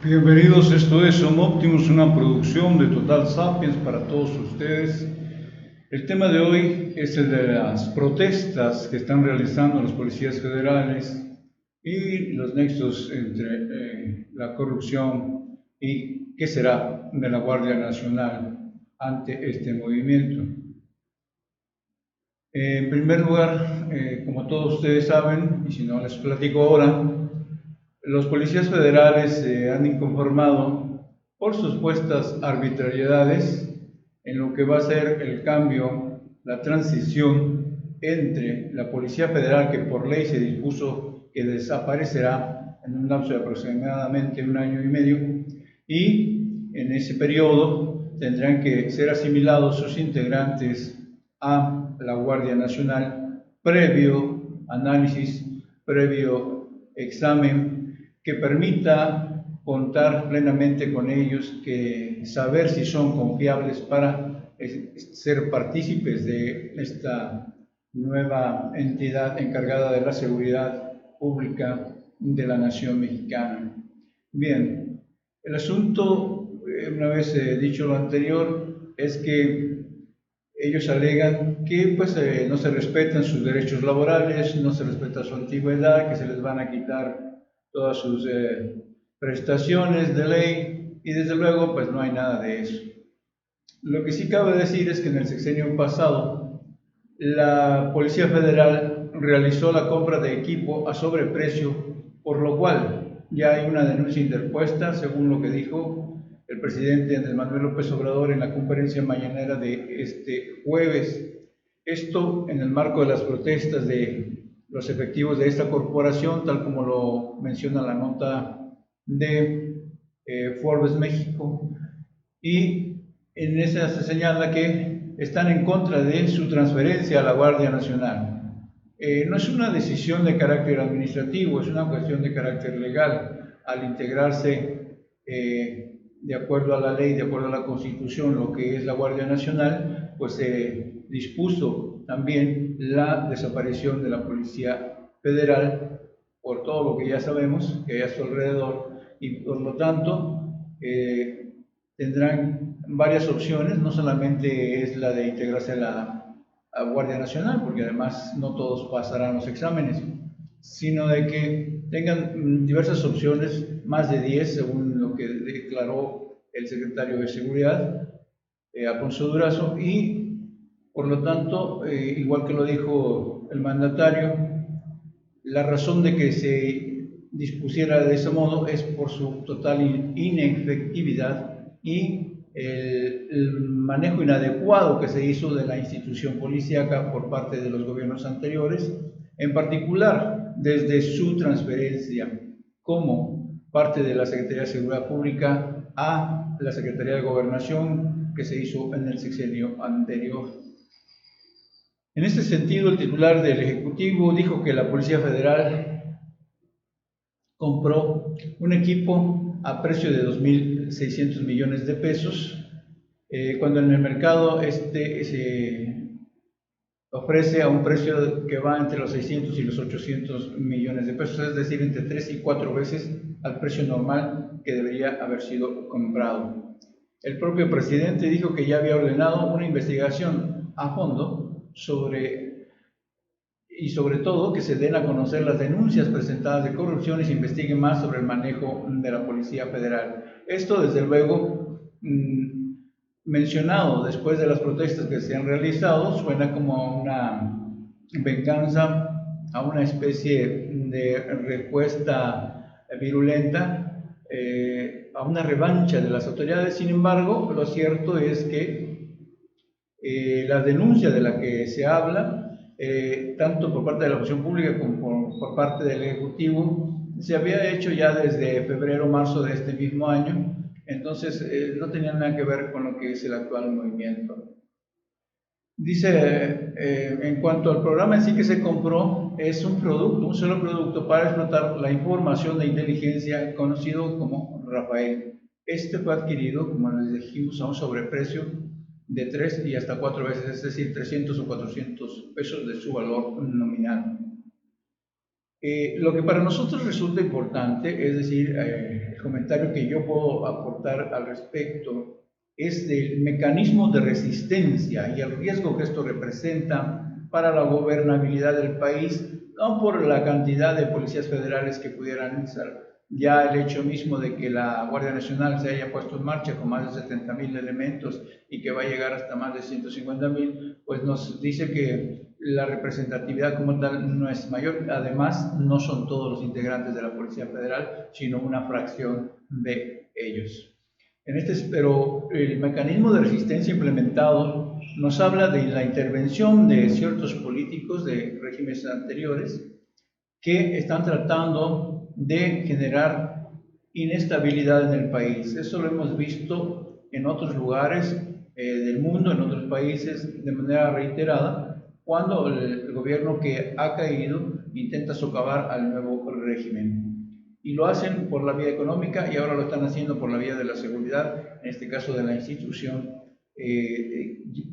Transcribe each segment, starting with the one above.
Bienvenidos, esto es Homo Optimus, una producción de Total Sapiens para todos ustedes. El tema de hoy es el de las protestas que están realizando los policías federales y los nexos entre la corrupción y qué será de la Guardia Nacional ante este movimiento. En primer lugar, como todos ustedes saben, y si no les platico ahora, los policías federales se han inconformado por supuestas arbitrariedades en lo que va a ser el cambio, la transición entre la Policía Federal, que por ley se dispuso que desaparecerá en un lapso de aproximadamente 1 año y medio, y en ese periodo tendrán que ser asimilados sus integrantes a la Guardia Nacional previo análisis, previo examen que permita contar plenamente con ellos, que saber si son confiables para ser partícipes de esta nueva entidad encargada de la seguridad pública de la nación mexicana. Bien, el asunto, una vez dicho lo anterior, es que ellos alegan que no se respetan sus derechos laborales, no se respeta su antigüedad, que se les van a quitar todas sus prestaciones de ley, y desde luego pues no hay nada de eso. Lo que sí cabe decir es que en el sexenio pasado la Policía Federal realizó la compra de equipo a sobreprecio, por lo cual ya hay una denuncia interpuesta, según lo que dijo el presidente Andrés Manuel López Obrador en la conferencia mañanera de este jueves. Esto en el marco de las protestas de los efectivos de esta corporación, tal como lo menciona la nota de Forbes México, y en esa se señala que están en contra de su transferencia a la Guardia Nacional. No es una decisión de carácter administrativo, es una cuestión de carácter legal. Al integrarse de acuerdo a la ley, de acuerdo a la Constitución, lo que es la Guardia Nacional, pues se dispuso también la desaparición de la Policía Federal por todo lo que ya sabemos que hay a su alrededor, y por lo tanto tendrán varias opciones, no solamente es la de integrarse a Guardia Nacional, porque además no todos pasarán los exámenes, sino de que tengan diversas opciones, más de 10, según lo que declaró el secretario de Seguridad, Alfonso Durazo, y por lo tanto, igual que lo dijo el mandatario, la razón de que se dispusiera de ese modo es por su total inefectividad y el manejo inadecuado que se hizo de la institución policíaca por parte de los gobiernos anteriores, en particular desde su transferencia como parte de la Secretaría de Seguridad Pública a la Secretaría de Gobernación, que se hizo en el sexenio anterior. En este sentido, el titular del Ejecutivo dijo que la Policía Federal compró un equipo a precio de 2.600 millones de pesos, cuando en el mercado se ofrece a un precio que va entre los 600 y los 800 millones de pesos, es decir, entre 3 y 4 veces al precio normal que debería haber sido comprado. El propio presidente dijo que ya había ordenado una investigación a fondo sobre todo que se den a conocer las denuncias presentadas de corrupción y se investigue más sobre el manejo de la Policía Federal. Esto, desde luego, mencionado después de las protestas que se han realizado, suena como una venganza, a una especie de respuesta virulenta, a una revancha de las autoridades. Sin embargo, lo cierto es que la denuncia de la que se habla, tanto por parte de la opinión pública como por parte del Ejecutivo, se había hecho ya desde febrero o marzo de este mismo año. Entonces no tenía nada que ver con lo que es el actual movimiento. Dice, en cuanto al programa en sí que se compró, es un producto, un solo producto para explotar la información de inteligencia conocido como Rafael. Este fue adquirido, como les dijimos, a un sobreprecio de 3 y hasta 4 veces, es decir, 300 o 400 pesos de su valor nominal. Lo que para nosotros resulta importante, es decir, el comentario que yo puedo aportar al respecto, es del mecanismo de resistencia y el riesgo que esto representa para la gobernabilidad del país, no por la cantidad de policías federales que pudieran ser. Ya el hecho mismo de que la Guardia Nacional se haya puesto en marcha con más de 70,000 elementos y que va a llegar hasta más de 150,000, pues nos dice que la representatividad como tal no es mayor. Además, no son todos los integrantes de la Policía Federal, sino una fracción de ellos. Pero el mecanismo de resistencia implementado nos habla de la intervención de ciertos políticos de regímenes anteriores que están tratando de generar inestabilidad en el país. Eso lo hemos visto en otros lugares del mundo, en otros países, de manera reiterada, cuando el gobierno que ha caído intenta socavar al nuevo régimen. Y lo hacen por la vía económica y ahora lo están haciendo por la vía de la seguridad, en este caso de la institución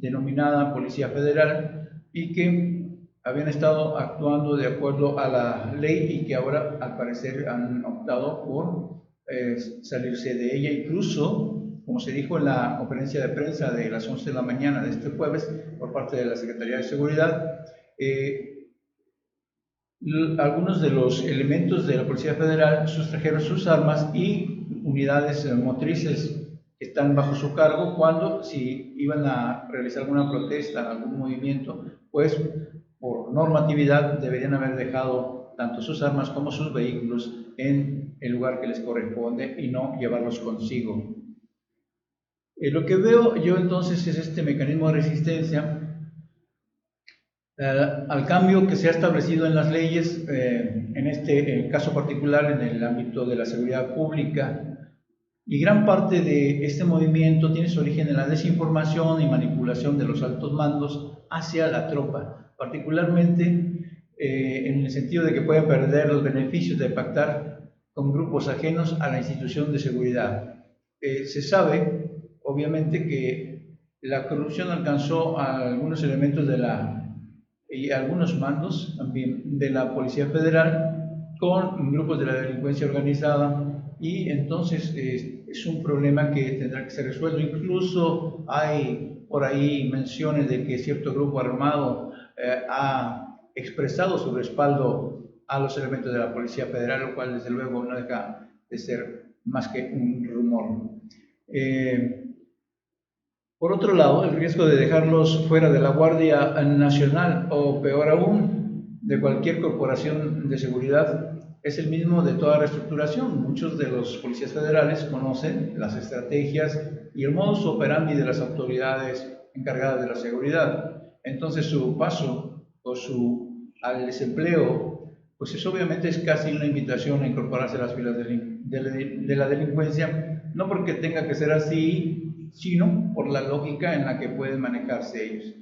denominada Policía Federal, y que habían estado actuando de acuerdo a la ley y que ahora al parecer han optado por salirse de ella. Incluso, como se dijo en la conferencia de prensa de las 11 de la mañana de este jueves por parte de la Secretaría de Seguridad, algunos de los elementos de la Policía Federal sustrajeron sus armas y unidades motrices que están bajo su cargo cuando, si iban a realizar alguna protesta, algún movimiento, pues por normatividad deberían haber dejado tanto sus armas como sus vehículos en el lugar que les corresponde y no llevarlos consigo. Lo que veo yo entonces es este mecanismo de resistencia al cambio que se ha establecido en las leyes, en este caso particular en el ámbito de la seguridad pública. Y gran parte de este movimiento tiene su origen en la desinformación y manipulación de los altos mandos hacia la tropa, particularmente en el sentido de que pueden perder los beneficios de pactar con grupos ajenos a la institución de seguridad. Se sabe, obviamente, que la corrupción alcanzó a algunos elementos y algunos mandos también de la Policía Federal con grupos de la delincuencia organizada, y entonces es un problema que tendrá que ser resuelto. Incluso hay por ahí menciones de que cierto grupo armado ha expresado su respaldo a los elementos de la Policía Federal, lo cual desde luego no deja de ser más que un rumor. Por otro lado, el riesgo de dejarlos fuera de la Guardia Nacional o peor aún, de cualquier corporación de seguridad es el mismo de toda reestructuración. Muchos de los policías federales conocen las estrategias y el modus operandi de las autoridades encargadas de la seguridad. Entonces su paso al desempleo, pues eso obviamente es casi una invitación a incorporarse a las filas de la delincuencia, no porque tenga que ser así, sino por la lógica en la que pueden manejarse ellos.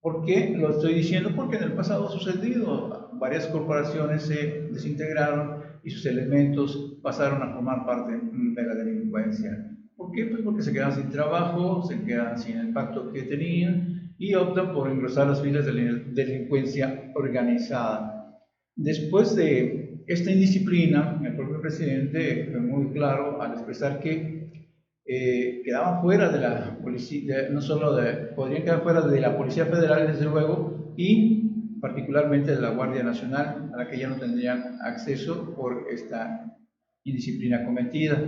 ¿Por qué lo estoy diciendo? Porque en el pasado ha sucedido. Varias corporaciones se desintegraron y sus elementos pasaron a formar parte de la delincuencia. ¿Por qué? Pues porque se quedan sin trabajo, se quedan sin el pacto que tenían y optan por engrosar las filas de la delincuencia organizada. Después de esta indisciplina, el propio presidente fue muy claro al expresar que quedaban fuera de la policía, no solo podrían quedar fuera de la Policía Federal, desde luego, y particularmente de la Guardia Nacional, a la que ya no tendrían acceso por esta indisciplina cometida.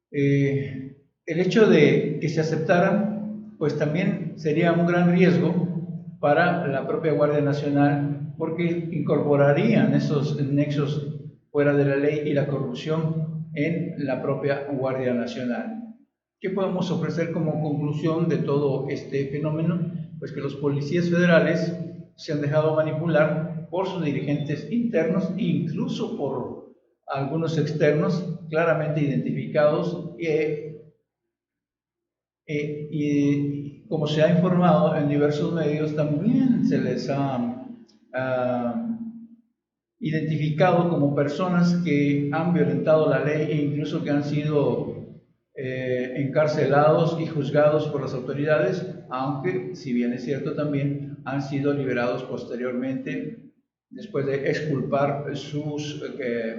El hecho de que se aceptaran, pues también sería un gran riesgo para la propia Guardia Nacional, porque incorporarían esos nexos fuera de la ley y la corrupción en la propia Guardia Nacional. ¿Qué podemos ofrecer como conclusión de todo este fenómeno? Pues que los policías federales se han dejado manipular por sus dirigentes internos e incluso por algunos externos claramente identificados y como se ha informado en diversos medios, también se les ha identificado como personas que han violentado la ley e incluso que han sido encarcelados y juzgados por las autoridades, aunque, si bien es cierto, también han sido liberados posteriormente después de exculpar sus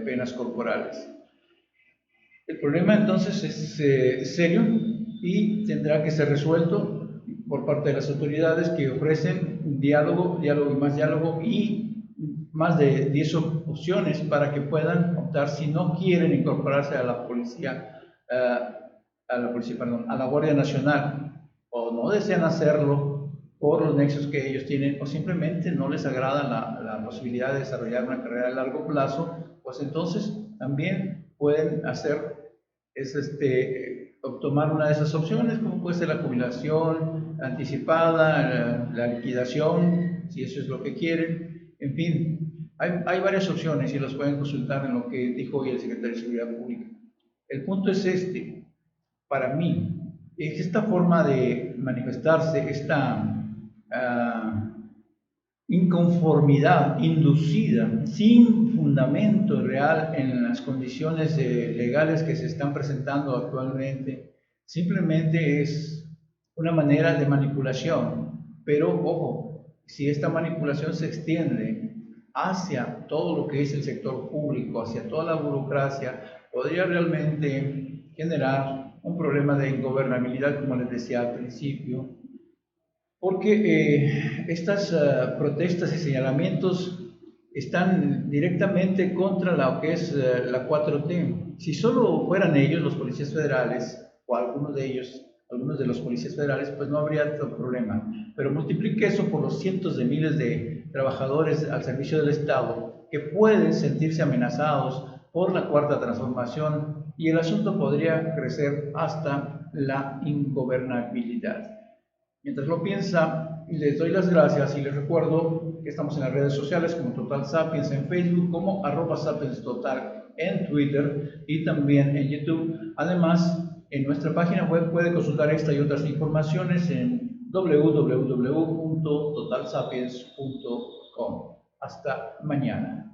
penas corporales. El problema entonces es serio y tendrá que ser resuelto por parte de las autoridades que ofrecen diálogo y más de 10 opciones para que puedan optar si no quieren incorporarse a la policía, a la Guardia Nacional, o no desean hacerlo por los nexos que ellos tienen, o simplemente no les agrada la posibilidad de desarrollar una carrera a largo plazo, pues entonces también pueden tomar una de esas opciones, como puede ser la jubilación anticipada, la liquidación, si eso es lo que quieren. En fin, hay varias opciones y las pueden consultar en lo que dijo hoy el secretario de Seguridad Pública. El punto es para mí, es esta forma de manifestarse, esta inconformidad inducida sin fundamento real en las condiciones legales que se están presentando actualmente, simplemente es una manera de manipulación. Pero ojo, si esta manipulación se extiende hacia todo lo que es el sector público, hacia toda la burocracia, podría realmente generar un problema de ingobernabilidad, como les decía al principio, porque estas protestas y señalamientos están directamente contra lo que es la 4T. Si solo fueran ellos, los policías federales, o algunos de ellos, algunos de los policías federales, pues no habría tanto problema. Pero multiplique eso por los cientos de miles de trabajadores al servicio del Estado que pueden sentirse amenazados por la cuarta transformación y el asunto podría crecer hasta la ingobernabilidad. Mientras lo piensa, les doy las gracias y les recuerdo que estamos en las redes sociales como Total Sapiens en Facebook, como @SapiensTotal en Twitter y también en YouTube. Además, en nuestra página web puede consultar esta y otras informaciones en www.totalsapiens.com. Hasta mañana.